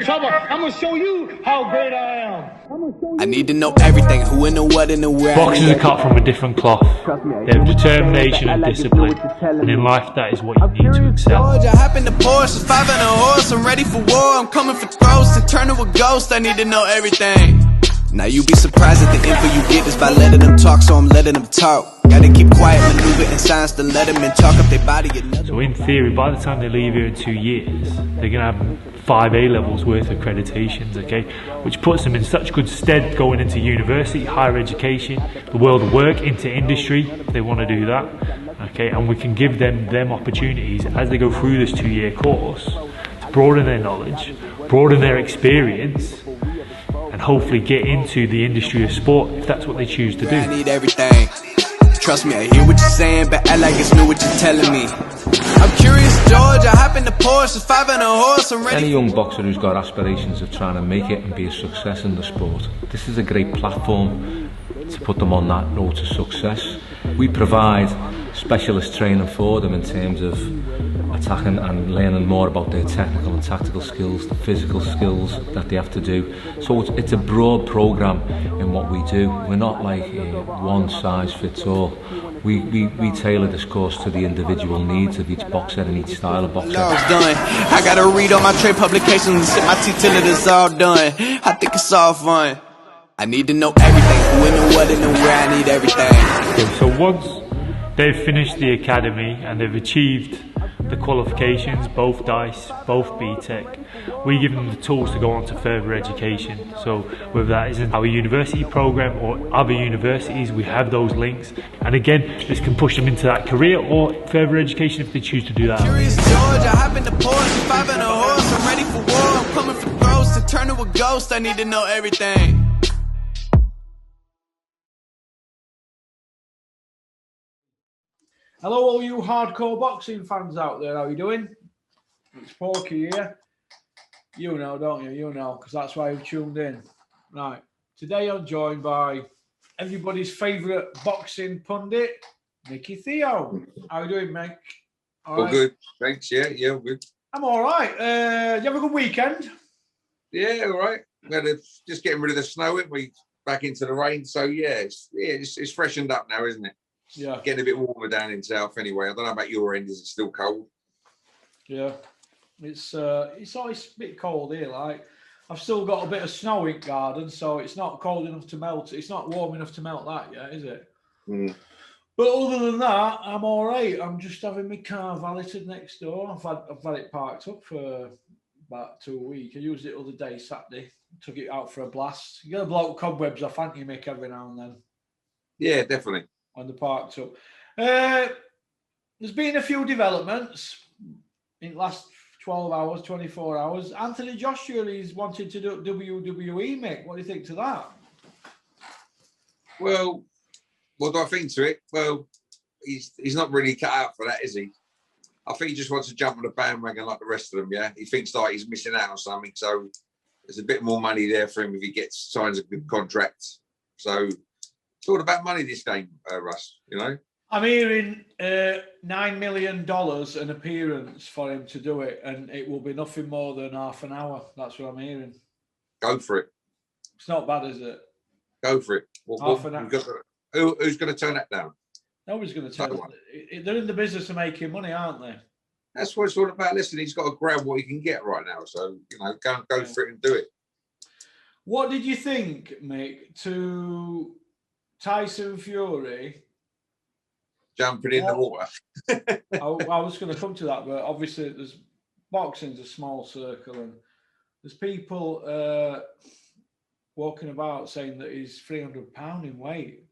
trouble. I'm gonna show you how great I am. I need to know everything, who and the what and the where. Boxers are cut from a different cloth. They have determination and discipline, and in life that is what you need to excel. I hop in the Porsche, 5 and a horse, I'm ready for war, I'm coming for throats, and turn to a ghost, I need to know everything. Now you be surprised at the info you get is by letting them talk, so I'm letting them talk. Gotta keep quiet, maneuver in silence to let them in, talk up their body. So in theory, by the time they leave here in 2 years, they're gonna have 5 A-levels worth of accreditations, okay? Which puts them in such good stead going into university, higher education, the world of work, into industry, if they want to do that, okay? And we can give them opportunities as they go through this 2-year course to broaden their knowledge, broaden their experience, and hopefully get into the industry of sport if that's what they choose to do. I need everything. Trust me, I hear what you're saying, but act like it's new what you're telling me. I'm curious, George, I hop in the Porsche, 5 and a horse, I'm ready. Any young boxer who's got aspirations of trying to make it and be a success in the sport, this is a great platform to put them on that road to success. We provide specialist training for them in terms of attacking and learning more about their technical and tactical skills, the physical skills that they have to do. So it's a broad program in what we do. We're not like one size fits all. We tailor this course to the individual needs of each boxer and each style of boxer. I gotta read all my trade publications and sit my teeth till it is all done. I think it's all fun. I need to know everything, who and the what and the where, I need everything. So once they've finished the academy and they've achieved the qualifications, both DICE, both BTEC, we give them the tools to go on to further education. So whether that is in our university program or other universities, we have those links. And again, this can push them into that career or further education if they choose to do that. Curious George, I hop in the Porsche, 5 and a horse, I'm ready for war, I'm coming for throats, to turn to a ghost, I need to know everything. Hello all you hardcore boxing fans out there, how you doing? It's Porky here. You know, don't you? You know, because that's why you've tuned in. Right, today I'm joined by everybody's favourite boxing pundit, Nikki Theo. How you doing, mate? All good, thanks, yeah, good. I'm all right. Did you have a good weekend? Yeah, all right. We had just getting rid of the snow, and we back into the rain, so it's freshened up now, isn't it? Yeah. Getting a bit warmer down in south anyway. I don't know about your end, is it still cold? Yeah. It's always a bit cold here, like. I've still got a bit of snow in garden, so it's not cold enough to melt. It's not warm enough to melt that yet, is it? Mm. But other than that, I'm all right. I'm just having my car valeted next door. I've had it parked up for about 2 weeks. I used it the other day, Saturday. Took it out for a blast. You got to blow cobwebs off, haven't you, Mick, every now and then? Yeah, definitely. On the parked up. There's been a few developments in the last 12 hours, 24 hours. Anthony Joshua is wanting to do WWE, Mick. What do you think to that? Well, what do I think to it? Well, he's not really cut out for that, is he? I think he just wants to jump on the bandwagon like the rest of them, yeah? He thinks like he's missing out on something, so there's a bit more money there for him if he signs a good contract. So it's all about money this game, Russ, you know? I'm hearing $9 million an appearance for him to do it, and it will be nothing more than half an hour. That's what I'm hearing. Go for it. It's not bad, is it? Go for it. Half an hour. Who's going to turn that down? Nobody's going to turn it. They're in the business of making money, aren't they? That's what it's all about. Listen, he's got to grab what he can get right now. So, you know, go for it and do it. What did you think, Mick, to Tyson Fury jumping in the water? I was going to come to that, but obviously boxing's a small circle, and there's people walking about saying that he's 300 pounds in weight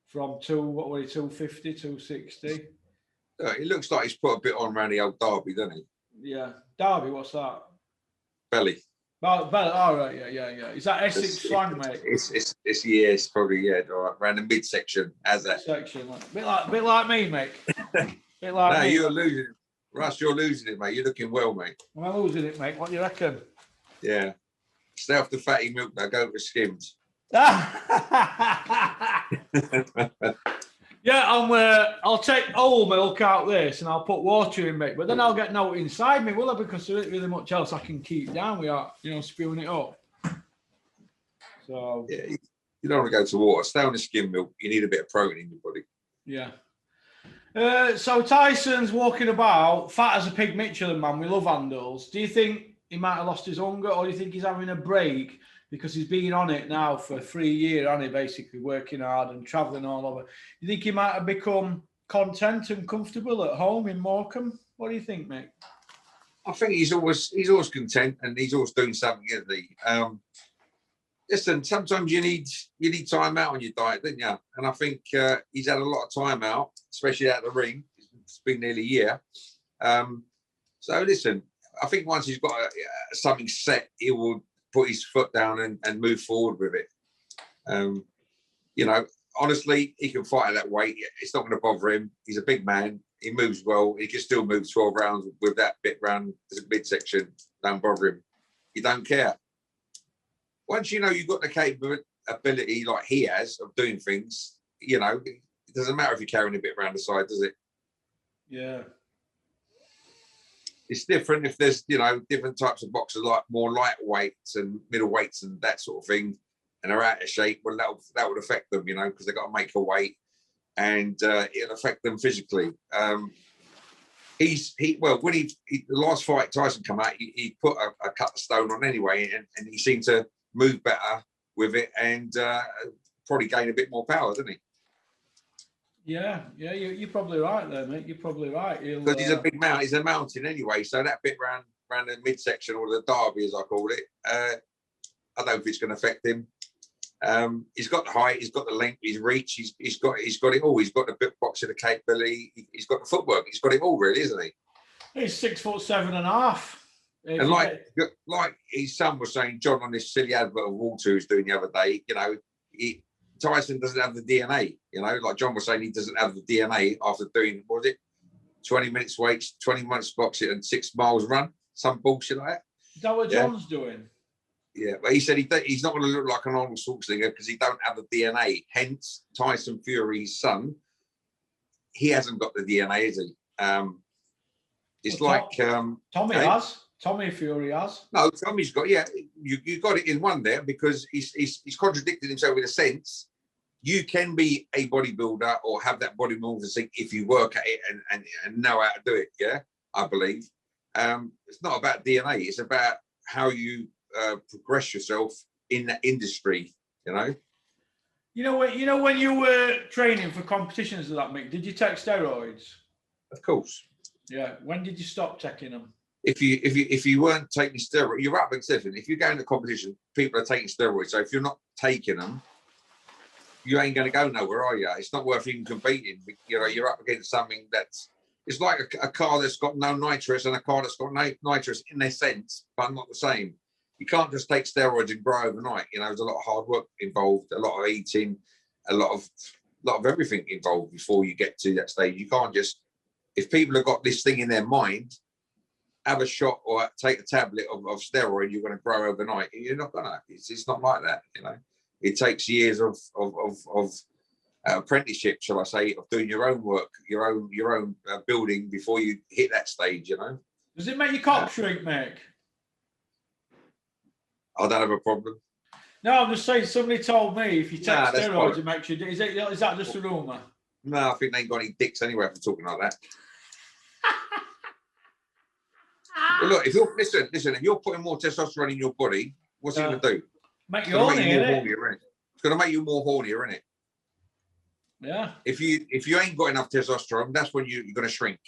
from 250, 260. It looks like he's put a bit on around the old Derby, doesn't he? Yeah, Derby. What's that? Belly. All right, yeah. Is that Essex slang, mate? It's probably around the midsection as that section. Bit like me, mate. Bit like me. You're losing it, Russ. You're losing it, mate. You're looking well, mate. Am I losing it, mate? What do you reckon? Yeah. Stay off the fatty milk. Now go for skims. Yeah, I'll take whole milk out this and I'll put water in, mate. But then I'll get no inside me, will I? Because there isn't really much else I can keep down without, spewing it up. So yeah, you don't want to go to water. Stay on the skim milk. You need a bit of protein in your body. Yeah. So Tyson's walking about, fat as a pig Michelin man. We love handles. Do you think he might have lost his hunger, or do you think he's having a break because he's been on it now for 3 years, hasn't he? Basically working hard and travelling all over. You think he might have become content and comfortable at home in Morecambe? What do you think, mate? I think he's always content and he's always doing something, isn't he? Listen, sometimes you need time out on your diet, don't you? And I think he's had a lot of time out, especially out of the ring. It's been nearly a year. So listen, I think once he's got something set, he will put his foot down and move forward with it. Honestly, he can fight at that weight. It's not going to bother him. He's a big man. He moves well. He can still move 12 rounds with that bit round midsection. Don't bother him. He don't care. Once you've got the capability like he has of doing things, it doesn't matter if you're carrying a bit around the side, does it? Yeah. It's different if there's, different types of boxers, like more lightweights and middleweights and that sort of thing, and are out of shape. Well, that would affect them, because they've got to make a weight, and it'll affect them physically. When the last fight Tyson come out, he put a cut of stone on anyway, and he seemed to move better with it and probably gain a bit more power, didn't he? Yeah, you're probably right there, mate. You're probably right. Because he's a big mountain. He's a mountain anyway. So that bit round the midsection, or the derby, as I call it, I don't think it's going to affect him. He's got the height, he's got the length, his reach, he's got it all. He's got the bit boxing capability, he's got the footwork, he's got it all, really, isn't he? He's 6'7.5". And like his son was saying, John, on this silly advert of Walter who's doing the other day, Tyson doesn't have the DNA, like John was saying, he doesn't have the DNA after doing, 20 minutes weights, 20 months boxing and 6 miles run, some bullshit like that. Is that what John's doing? Yeah, but he said he's not going to look like an Arnold Schwarzenegger because he don't have the DNA. Hence, Tyson Fury's son, he hasn't got the DNA, is he? It's Tommy has. Tommy Fury has. No, Tommy's got. Yeah, you got it in one there because he's contradicted himself in a sense. You can be a bodybuilder or have that bodybuilding thing if you work at it and know how to do it. Yeah, I believe. It's not about DNA. It's about how you progress yourself in that industry. When you were training for competitions of that, Mick, did you take steroids? Of course. Yeah. When did you stop taking them? If you weren't taking steroids, you're up against everything. If you go into competition, people are taking steroids. So if you're not taking them, you ain't going to go nowhere, are you? It's not worth even competing. You're up against something it's like a car that's got no nitrous and a car that's got no nitrous in their sense, but not the same. You can't just take steroids and grow overnight. There's a lot of hard work involved, a lot of eating, a lot of everything involved before you get to that stage. You can't just, if people have got this thing in their mind, have a shot or take a tablet of steroid, you're going to grow overnight. You're not going to. It's not like that. It takes years of apprenticeship, shall I say, of doing your own work, your own building before you hit that stage. Does it make your cock shrink, Mick? I don't have a problem. No, I'm just saying. Somebody told me if you take steroids, it makes you. Is that just a rumour? No, I think they ain't got any dicks anyway for talking like that. Well, look, if you're listen, if you're putting more testosterone in your body, what's it going to do? Make you horny, innit? It's going to make you more hornier, isn't it? Yeah. If you ain't got enough testosterone, that's when you're going to shrink.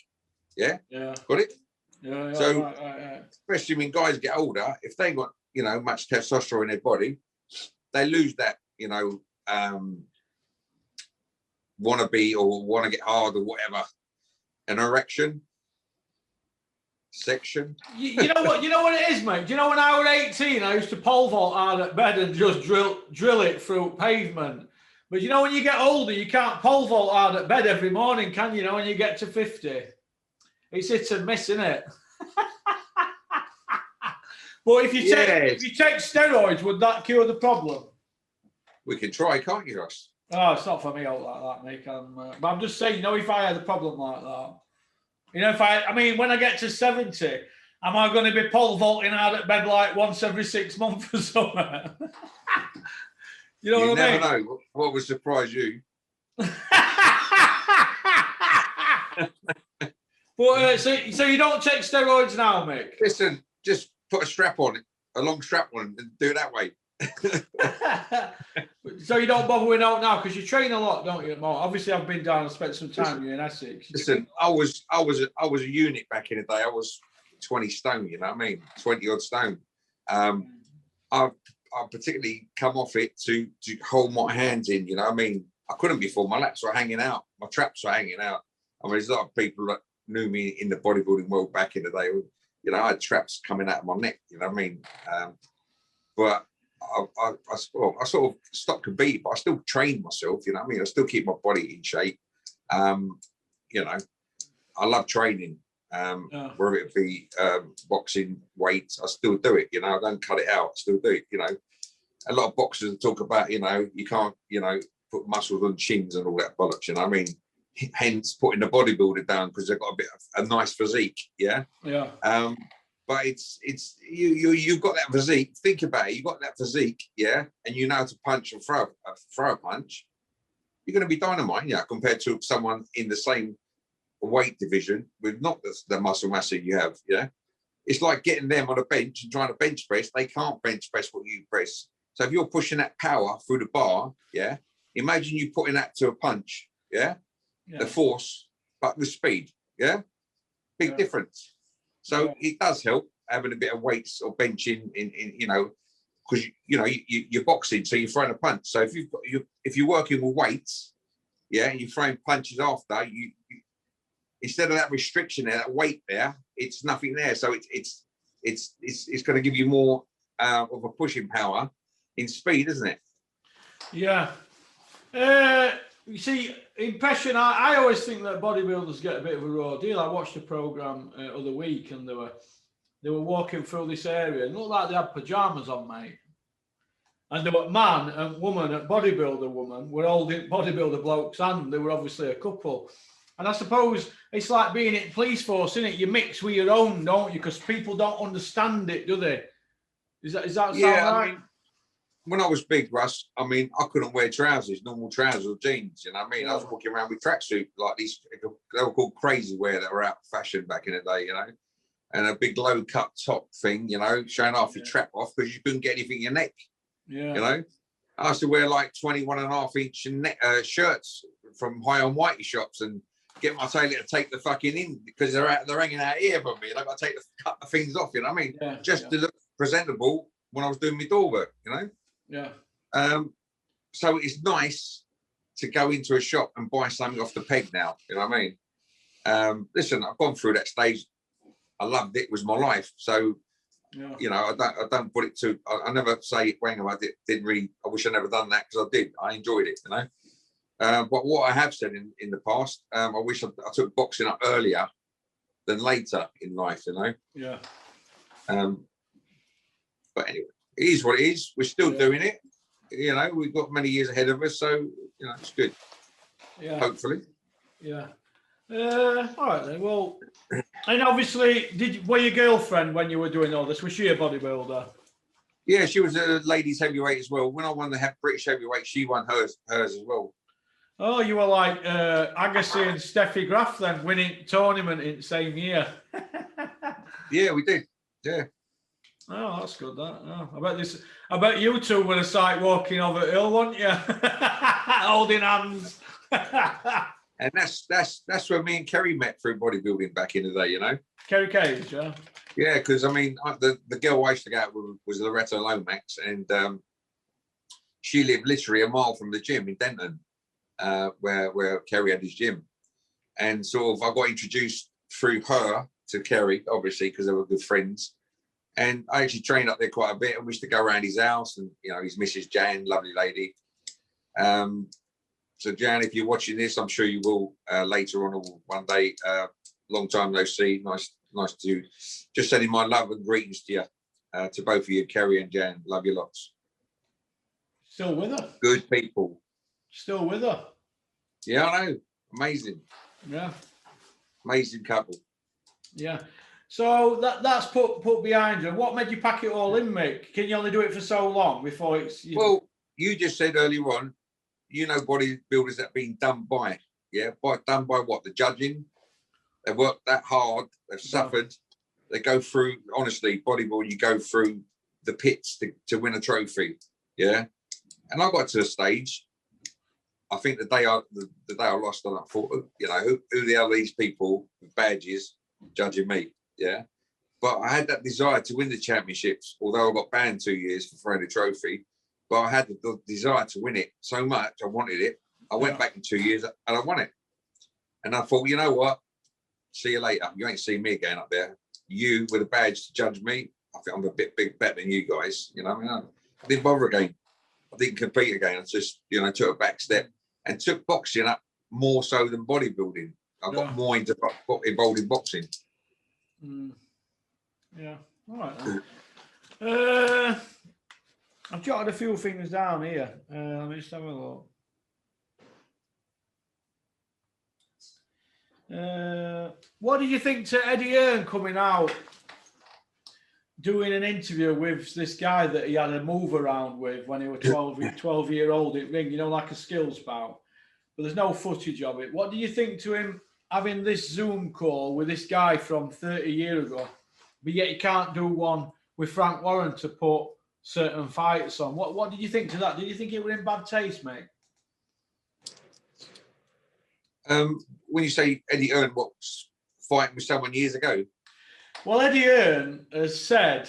Yeah. Yeah. Got it? Yeah. So, right. especially when guys get older, if they ain't got much testosterone in their body, they lose that want to be or want to get hard or whatever, an erection. Section. You know what it is, mate? Do you know when I was 18, I used to pole vault hard at bed and just drill it through pavement. But when you get older, you can't pole vault hard at bed every morning, can you? When you get to 50, it's hit and miss, isn't it? But if you take steroids, would that cure the problem? We can try, can't you, Ross? Oh, it's not for me out like that, Nick. But I'm just saying, you know, if I had a problem like that, you know, I mean, when I get to 70, am I going to be pole vaulting out of bed like once every 6 months or something? You know what I mean? You never know what would surprise you. But so you don't take steroids now, Mick? Listen, just put a strap on it, a long strap on it, and do it that way. So you don't bother with out now because you train a lot, don't you? More obviously, I've been down and spent some time with you in Essex. Listen, I was a unit back in the day. I was 20 stone. You know what I mean? 20 odd stone. I've particularly come off it to hold my hands in. You know what I mean? I couldn't before. My lats were hanging out. My traps were hanging out. I mean, there's a lot of people that knew me in the bodybuilding world back in the day. You know, I had traps coming out of my neck. You know what I mean? But I sort of stopped competing, but I still train myself. You know what I mean? I still keep my body in shape. You know, I love training. Whether it be boxing, weights, I still do it. You know, I don't cut it out. I still do it. You know, a lot of boxers talk about, you know, you can't, you know, put muscles on chins and all that bollocks. You know what I mean? Hence putting the bodybuilder down because they've got a nice physique. Yeah. Yeah. But it's you've got that physique. Think about it. You've got that physique, yeah, and you know how to punch and throw a punch. You're going to be dynamite, yeah, compared to someone in the same weight division with not the muscle mass that you have. Yeah, it's like getting them on a bench and trying to bench press. They can't bench press what you press. So if you're pushing that power through the bar, yeah, imagine you putting that to a punch, yeah, the force, but with speed, yeah, big difference. So it does help having a bit of weights or benching in you know, because you know you're boxing, so you're throwing a punch. So if you're working with weights, yeah, and you're throwing punches after, you instead of that restriction there, that weight there, it's nothing there. So it's going to give you more of a pushing power in speed, isn't it? Yeah. You see, impression, I always think that bodybuilders get a bit of a raw deal. I watched a program other week and they were walking through this area and it looked like they had pajamas on, mate. And there were man and woman, a bodybuilder woman, were holding bodybuilder blokes and they were obviously a couple. And I suppose it's like being in police force, isn't it? You mix with your own, don't you? Because people don't understand it, do they? Is that sound right? I mean, when I was big, Russ, I mean, I couldn't wear trousers, normal trousers or jeans. You know what I mean? I was walking around with tracksuit like these. They were called crazy wear that were out of fashion back in the day, you know, and a big low cut top thing, you know, showing half your trap off because you couldn't get anything in your neck. Yeah. You know, I used to wear like 21.5-inch shirts from high on whitey shops and get my tailor to take the fucking in because they're hanging out here from me. And I've got to cut the things off, you know what I mean? Yeah, just to look presentable when I was doing my door work, you know? Yeah. So it's nice to go into a shop and buy something off the peg now, you know what I mean? Listen, I've gone through that stage. I loved it. It was my life. So, you know, I don't put it to, I never say, wang, I didn't really, I wish I never done that because I did. I enjoyed it, you know? But what I have said in the past, I wish I took boxing up earlier than later in life, you know? Yeah. But anyway, it is what it is. We're still doing it. You know, we've got many years ahead of us, so, you know, it's good. Yeah. Hopefully. Yeah. All right then. Well, and obviously, were your girlfriend when you were doing all this? Was she a bodybuilder? Yeah, she was a ladies heavyweight as well. When I won the British heavyweight, she won hers as well. Oh, you were like Agassi and Steffi Graf then, winning tournament in the same year. Yeah, we did. Yeah. Oh, that's good. That. Oh, I bet you two were a sight walking over the hill, weren't you? Holding hands. And that's where me and Kerry met through bodybuilding back in the day, you know. Kerry Cage, yeah. Yeah, because I mean, the girl I used to go out with was Loretta Lomax, and she lived literally a mile from the gym in Denton, where Kerry had his gym, and sort of I got introduced through her to Kerry, obviously because they were good friends. And I actually trained up there quite a bit and we used to go around his house and, you know, his Mrs. Jan, lovely lady. So Jan, if you're watching this, I'm sure you will later on or one day. Long time no see. Nice to just sending my love and greetings to you, to both of you, Kerry and Jan. Love you lots. Still with her? Good people. Still with her. Yeah, I know. Amazing. Yeah. Amazing couple. Yeah. So that's put behind you. What made you pack it all in, Mick? Can you only do it for so long before it's... Well, you just said earlier on, you know, bodybuilders that have been done by, done by what? The judging. They worked that hard. They've suffered. They go through, honestly, bodybuilding, you go through the pits to win a trophy. Yeah. And I got to a stage, I think the day I lost, I thought, you know, who the hell are these people with badges judging me? Yeah. But I had that desire to win the championships, although I got banned 2 years for throwing the trophy. But I had the desire to win it so much. I wanted it. I went back in 2 years and I won it. And I thought, you know what? See you later. You ain't seeing me again up there. You with a badge to judge me. I think I'm a bit better than you guys. You know, I mean, I didn't bother again. I didn't compete again. I just, you know, took a back step and took boxing up more so than bodybuilding. I got more involved in boxing. Yeah. All right. Then. I've jotted a few things down here. Let me just have a look. What did you think to Eddie Hearn coming out, doing an interview with this guy that he had a move around with when he was 12-year-old at ring, you know, like a skills bout, but there's no footage of it. What do you think to him having this Zoom call with this guy from 30 years ago, but yet he can't do one with Frank Warren to put certain fights on? What did you think to that? Did you think it was in bad taste, mate? When you say Eddie Hearn, what's fighting with someone years ago? Well, Eddie Hearn has said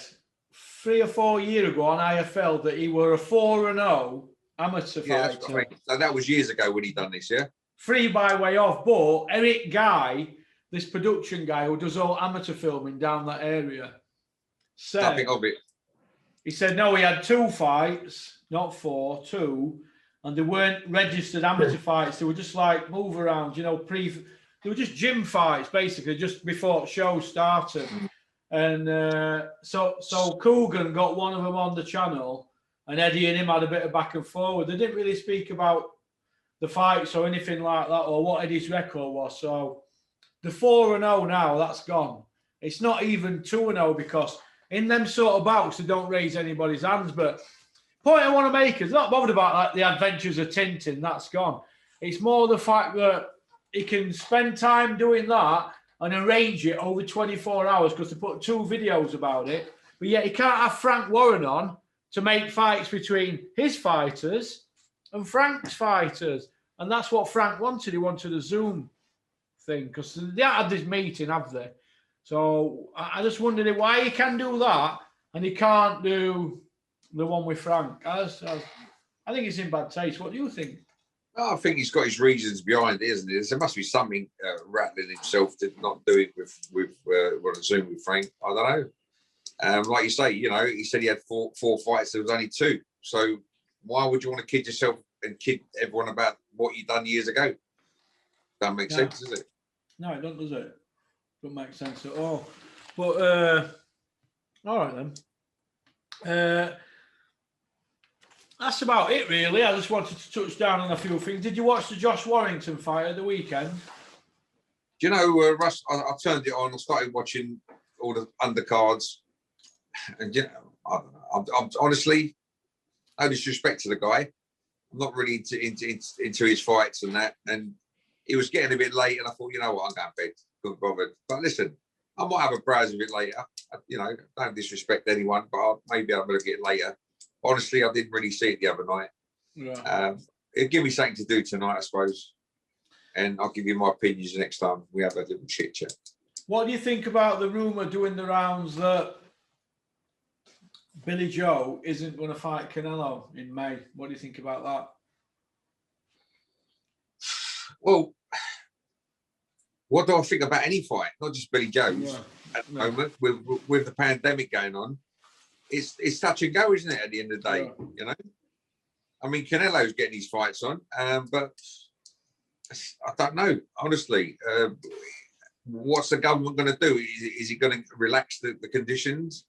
3 or 4 years ago on IFL that he were a 4-0 amateur fighter. So that was years ago when he done this, yeah? 3 by way of, but Eric Guy, this production guy who does all amateur filming down that area, said... Nothing of it. He said, no, he had 2 fights, not 4, 2, and they weren't registered amateur fights. They were just like move around, you know, they were just gym fights, basically, just before show started. And so Coogan got one of them on the channel, and Eddie and him had a bit of back and forward. They didn't really speak about the fights or anything like that, or what Eddie's record was. So the 4-0 now, that's gone. It's not even 2-0 because in them sort of bouts, they don't raise anybody's hands. But point I want to make is not bothered about like the adventures of Tintin. That's gone. It's more the fact that he can spend time doing that and arrange it over 24 hours because they put 2 videos about it. But yet he can't have Frank Warren on to make fights between his fighters and Frank's fighters. And that's what Frank wanted. He wanted a Zoom thing because they haven't had this meeting, have they? So I just wondered why he can do that and he can't do the one with Frank. I think it's in bad taste. What do you think? I think he's got his reasons behind it, isn't it? There must be something rattling himself to not do it with Zoom with Frank. I don't know. Like you say, you know, he said he had four fights. There was only 2. So why would you want to kid yourself and kid everyone about what you done years ago? Doesn't make sense, does it? No, it doesn't, does it? Doesn't make sense at all. But all right then. That's about it, really. I just wanted to touch down on a few things. Did you watch the Josh Warrington fight at the weekend? Do you know, Russ, I turned it on. I started watching all the undercards. And, you know, I'm honestly, no disrespect to the guy. I'm not really into his fights and that. And it was getting a bit late, and I thought, you know what, I'm going to bed. Couldn't bother. But listen, I might have a browse of it later. You know, don't disrespect anyone, but maybe I'm going to get later. Honestly, I didn't really see it the other night. Yeah. It'll give me something to do tonight, I suppose. And I'll give you my opinions next time we have a little chit chat. What do you think about the rumour doing the rounds that Billy Joe isn't going to fight Canelo in May? What do you think about that? Well, what do I think about any fight? Not just Billy Joe's at the moment with the pandemic going on. It's touch and go, isn't it? At the end of the day, you know. I mean, Canelo's getting his fights on, but I don't know. Honestly, what's the government going to do? Is it going to relax the conditions,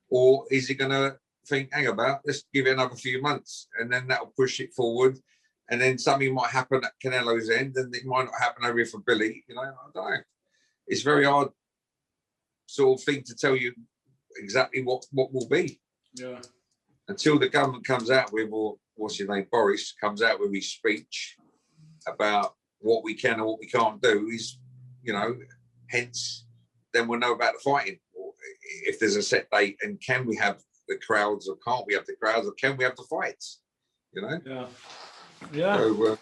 or is it going to think, hang about, let's give it another few months, and then that'll push it forward, and then something might happen at Canelo's end, and it might not happen over here for Billy. You know, I don't know. It's very hard sort of thing to tell you exactly what will be. Yeah. Until the government comes out with, or what's his name, Boris, comes out with his speech about what we can and what we can't do, is, you know, hence then we'll know about the fighting. Or if there's a set date, and can we have the crowds, or can't we have the crowds, or can we have the fights? You know? Yeah. Yeah. So,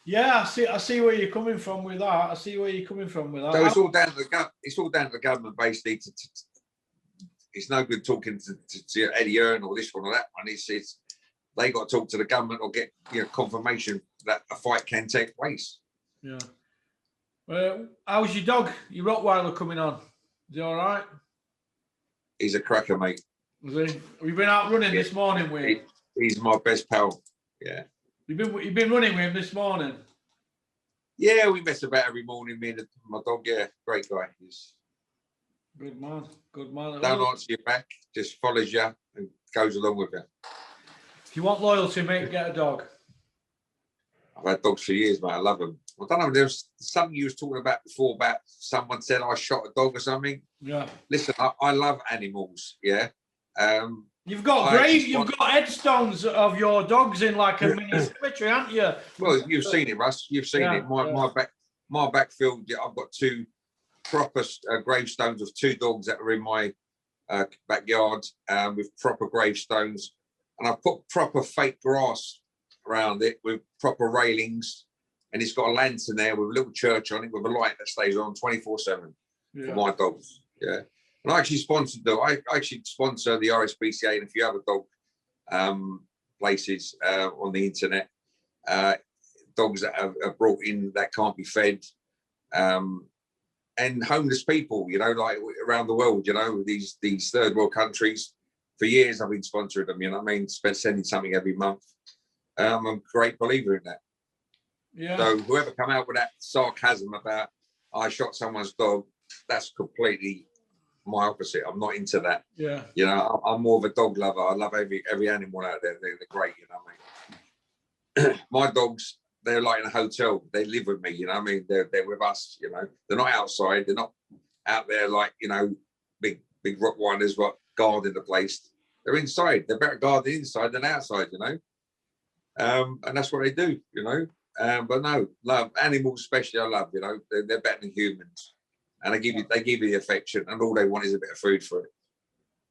yeah, I see where you're coming from with that. So it's all down to the government basically. It's no good talking to Eddie Earn or this one or that one. It's they got to talk to the government or get, you know, confirmation that a fight can take place. Yeah. How's your dog, your Rottweiler, coming on? Is he all right? He's a cracker, mate. Is he? Have you been out running this morning with him? He's my best pal. Yeah. You've been running with him this morning? Yeah, we mess about every morning, me and my dog. Yeah, great guy. He's good man. Good man. Don't answer you back, just follows you and goes along with you. If you want loyalty, mate, get a dog. I've had dogs for years, mate. I love them. I don't know, there was something you was talking about before about someone said I shot a dog or something. Yeah. Listen, I love animals, yeah. You've got headstones of your dogs in like a mini cemetery, haven't you? Well, you've seen it, Russ. You've seen it. My backfield, I've got two proper gravestones of two dogs that are in my backyard with proper gravestones, and I've put proper fake grass around it with proper railings, and it's got a lantern there with a little church on it with a light that stays on 24/7 for my dogs. Yeah. And I actually sponsor the RSPCA and a few other dog places on the internet. Dogs that are brought in that can't be fed, and homeless people, you know, like around the world, you know, these third world countries. For years, I've been sponsoring them. You know what I mean? Sending something every month. I'm a great believer in that. Yeah. So whoever come out with that sarcasm about I shot someone's dog, that's completely my opposite. I'm not into that. Yeah. You know, I'm more of a dog lover. I love every animal out there. They're great, you know what I mean? My dogs, they're like in a hotel. They live with me, you know what I mean? They're with us, you know. They're not outside. They're not out there like, you know, big Rottweilers what guarding the place. They're inside. They're better guarded inside than outside, you know. And that's what they do, you know. But no, love animals, especially I love, you know, they're better than humans. And they give you the affection, and all they want is a bit of food for it.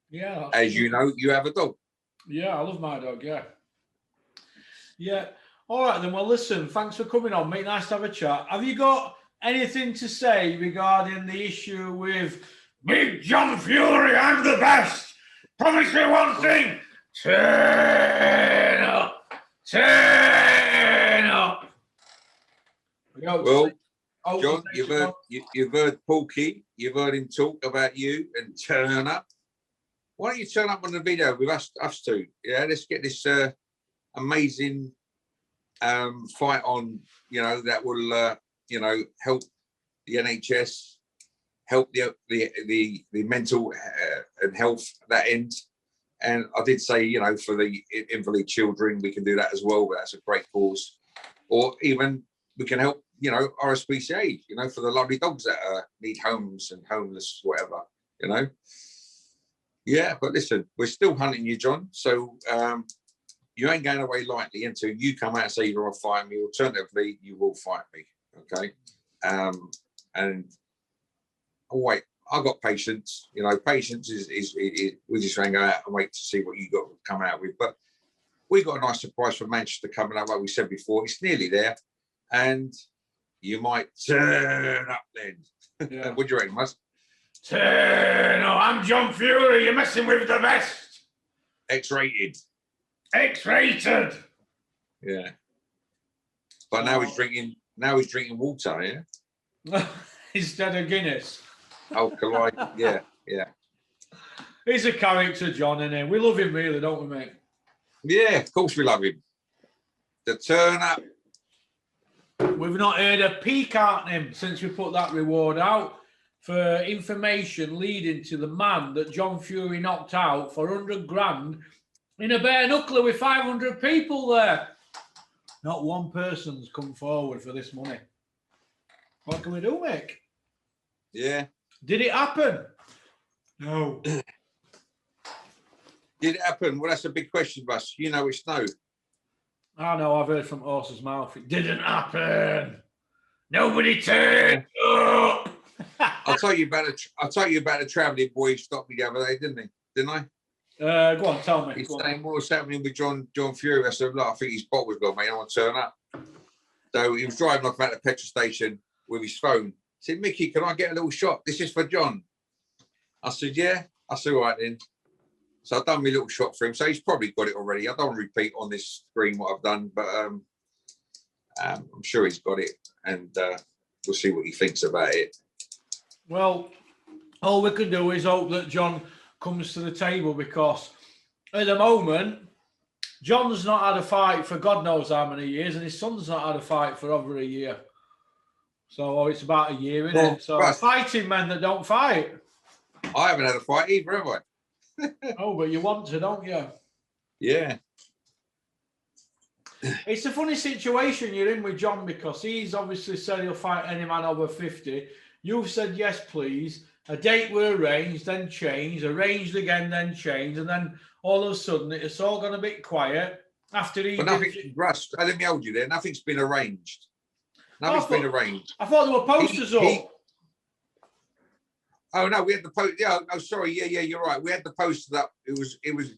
Yeah. As you know, you have a dog. Yeah, I love my dog, yeah. Yeah. All right then, well listen, thanks for coming on, mate. Nice to have a chat. Have you got anything to say regarding the issue with Big John Fury, I'm the best? Promise me one thing. Turn up. Turn up. Well, John, you've heard Porky, you've heard him talk about you and turn up. Why don't you turn up on the video with us two? Yeah, let's get this amazing fight on. You know that will you know help the NHS, help the mental and health that end. And I did say, you know, for the invalid children, we can do that as well. But that's a great cause. Or even we can help, you know, RSPCA, you know, for the lovely dogs that need homes and homeless, whatever, you know. Yeah, but listen, we're still hunting you, John. So you ain't going away lightly until you come out and say you're going to fight me. Alternatively, you will fight me, okay? And wait, I've got patience. You know, patience is we just going to go out and wait to see what you got to come out with. But we got a nice surprise from Manchester coming up, like we said before. It's nearly there. And you might turn up then. Yeah. What do you reckon, Mus? Turn up. I'm John Fury. You're messing with the best. X-rated. X-rated. Yeah. But now he's drinking water, yeah? Instead of Guinness. Alkali, yeah. He's a character, John, isn't he? We love him really, don't we, mate? Yeah, of course we love him. To turn up. We've not heard a peek at him since we put that reward out for information leading to the man that John Fury knocked out for 100 grand in a bare knuckler with 500 people there. Not one person's come forward for this money. What can we do, Mick? Yeah. Did it happen? No. Did it happen? Well, that's a big question, Russ. You know it's no. I know, I've heard from horse's mouth. It didn't happen. Nobody turned up. I'll tell you about the travelling boy who stopped me the other day, didn't he? Didn't I? Go on, tell me. He's saying what was happening with John Fury. I said, look, I think his bottle's gone, mate. I want to turn up. So he was driving off at the petrol station with his phone. He said, Mickey, can I get a little shot? This is for John. I said, yeah. I said, all right then. So I've done my little shot for him. So he's probably got it already. I don't want to repeat on this screen what I've done, but I'm sure he's got it. And we'll see what he thinks about it. Well, all we can do is hope that John comes to the table, because at the moment, John's not had a fight for God knows how many years, and his son's not had a fight for over a year. So it's about a year, isn't it? So fighting men that don't fight. I haven't had a fight either, have I? Oh, but you want to, don't you? Yeah. It's a funny situation you're in with John, because he's obviously said he'll fight any man over 50. You've said yes, please. A date were arranged, then changed, arranged again, then changed, and then all of a sudden it's all gone a bit quiet after he. But nothing, Russ, let me hold you there. Nothing's been arranged. Nothing's been arranged. I thought there were posters up. Oh no, we had the post. Yeah, oh sorry, yeah, you're right. We had the posters up. It was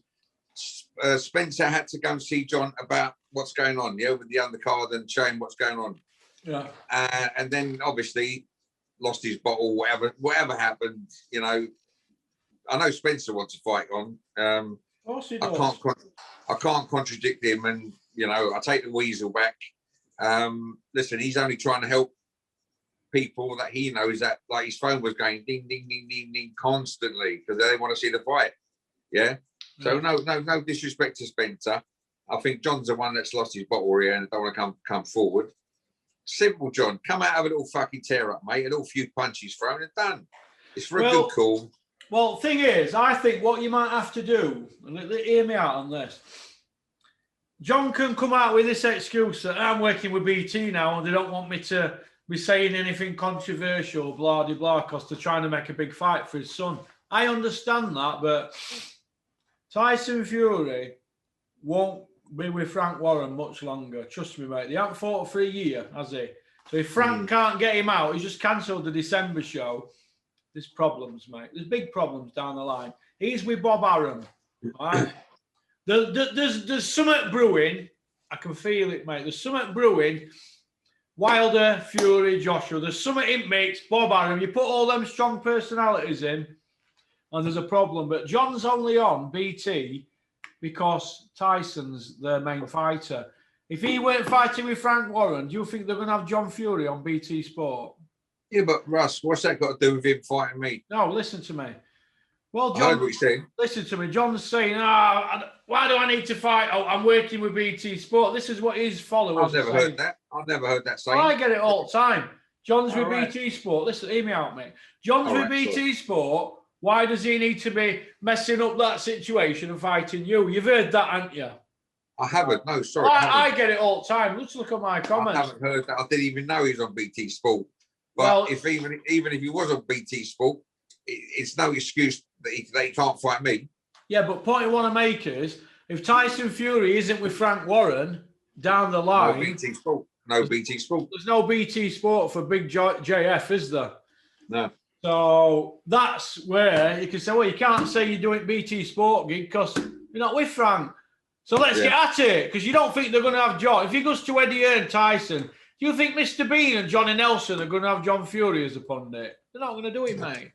Spencer had to go and see John about what's going on, yeah, with the undercard and showing what's going on. Yeah. And then obviously lost his bottle, whatever happened, you know. I know Spencer wants to fight on. Of course he does. I can't contradict him, and you know, I take the weasel back. Listen, he's only trying to help people that he knows, that like his phone was going ding ding ding ding ding constantly because they want to see the fight. Yeah. So no disrespect to Spencer. I think John's the one that's lost his bottle here and don't want to come forward. Simple, John. Come out of a little fucking tear up, mate. A little few punches thrown and done. It's for a good call. Well, thing is, I think what you might have to do, and hear me out on this. John can come out with this excuse that I'm working with BT now and they don't want me to be saying anything controversial, blah, blah, blah, because they're trying to make a big fight for his son. I understand that, but Tyson Fury won't be with Frank Warren much longer. Trust me, mate. They haven't fought for a year, has he? So if Frank can't get him out, he's just cancelled the December show. There's problems, mate. There's big problems down the line. He's with Bob Arum. All right? There's something brewing. I can feel it, mate. There's something brewing. Wilder, Fury, Joshua. There's something in mix. Bob Arum. You put all them strong personalities in, and there's a problem. But John's only on BT because Tyson's their main fighter. If he weren't fighting with Frank Warren, do you think they're going to have John Fury on BT Sport? Yeah, but Russ, what's that got to do with him fighting me? No, listen to me. Well, John, I heard what you're saying. Listen to me. John's saying, why do I need to fight? Oh, I'm working with BT Sport. This is what his followers I've never heard that. I've never heard that saying. Well, I get it all the time. John's with BT Sport. Listen, hear me out, mate. John's with BT Sport. Why does he need to be messing up that situation and fighting you? You've heard that, haven't you? I haven't. No, sorry. I get it all the time. Let's look at my comments. I haven't heard that. I didn't even know he was on BT Sport. But well, if even if he was on BT Sport, it's no excuse that he can't fight me. Yeah, but point I want to make is, if Tyson Fury isn't with Frank Warren down the line, no BT Sport. No BT Sport. There's no BT Sport for Big JF, is there? No. So that's where you can say, well, you can't say you're doing BT Sport gig because you're not with Frank. So let's get at it, because you don't think they're going to have John. If he goes to Eddie and Tyson, do you think Mr. Bean and Johnny Nelson are going to have John Fury as a pundit? They're not going to do it, mate.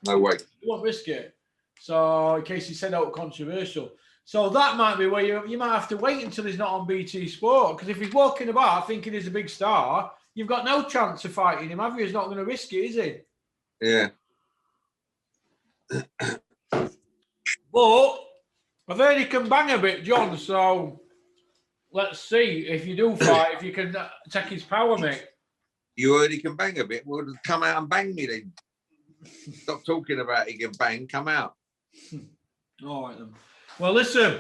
No way. You won't risk it. So in case he said out controversial. So that might be where you might have to wait until he's not on BT Sport, because if he's walking about thinking he's a big star, you've got no chance of fighting him, have you? He's not going to risk it, is he? Yeah. But I've heard he can bang a bit, John, so let's see if you do fight, if you can take his power, mate. You heard he can bang a bit? Well, come out and bang me then. Stop talking about he can bang, come out. All right then. Well, listen,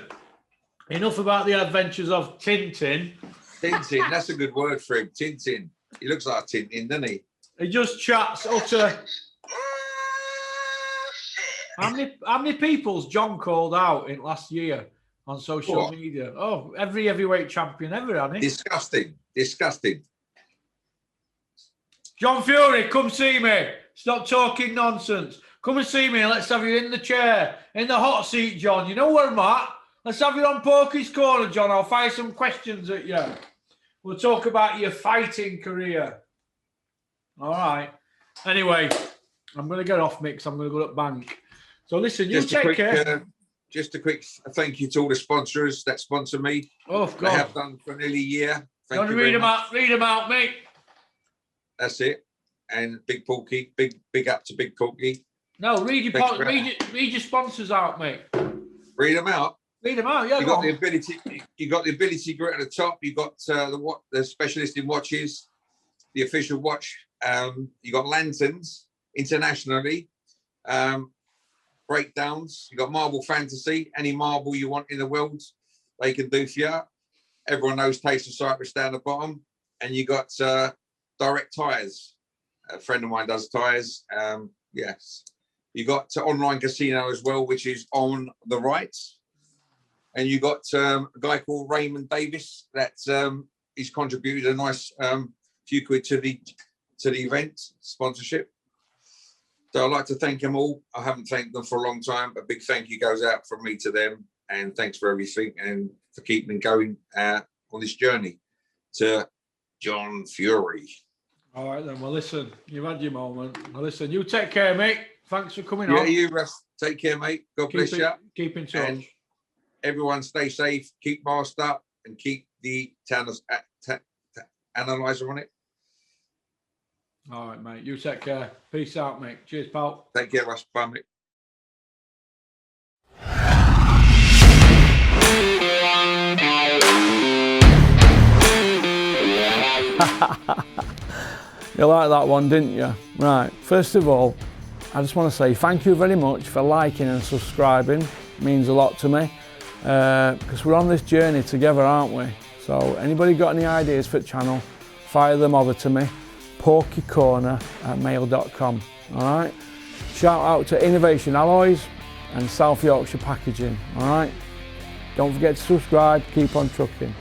Enough about the adventures of Tintin. Tintin, that's a good word for him. Tintin. He looks like a Tintin, doesn't he? He just chats utter. How many people's John called out in last year on social media? Oh, every heavyweight champion ever, hasn't he? Disgusting. Disgusting. John Fury, come see me. Stop talking nonsense. Come and see me. Let's have you in the chair, in the hot seat, John. You know where I'm at. Let's have you on Porky's Corner, John. I'll fire some questions at you. We'll talk about your fighting career. All right. Anyway, I'm going to get off, Mick. I'm going to go to the bank. So listen, you take care. Just a quick thank you to all the sponsors that sponsor me. Oh, of course. They have done for nearly a year. Thank you. Read them out. Read them out, mate. That's it. And Big Porky, big up to Big Porky. No, read your sponsors out, mate. Read them out. Read them out. Yeah, you got the ability. You got the ability group at the top. You got the specialist in watches, the official watch. You got lanterns internationally. Breakdowns. You got Marble Fantasy. Any marble you want in the world, they can do for you. Everyone knows Taste of Cyprus down the bottom. And you got Direct Tires. A friend of mine does tires. Yes. You got online casino as well, which is on the right. And you got a guy called Raymond Davis that he's contributed a nice few quid to the event sponsorship. So I'd like to thank them all. I haven't thanked them for a long time. A big thank you goes out from me to them. And thanks for everything and for keeping going on this journey to John Fury. All right, then. Well, listen, you've had your moment. Well, listen, you take care, mate. Thanks for coming on. Yeah, you rest. Take care, mate. God bless you. Keep in touch. And everyone stay safe, keep masked up, and keep the analyzer on it. All right, mate. You take care. Peace out, mate. Cheers, pal. Take care, Russ. Bye, mate. You liked that one, didn't you? Right, first of all, I just want to say thank you very much for liking and subscribing. It means a lot to me because we're on this journey together, aren't we? So anybody got any ideas for the channel, fire them over to me, porkycorner@mail.com. All right. Shout out to Innovation Alloys and South Yorkshire Packaging. All right. Don't forget to subscribe. Keep on trucking.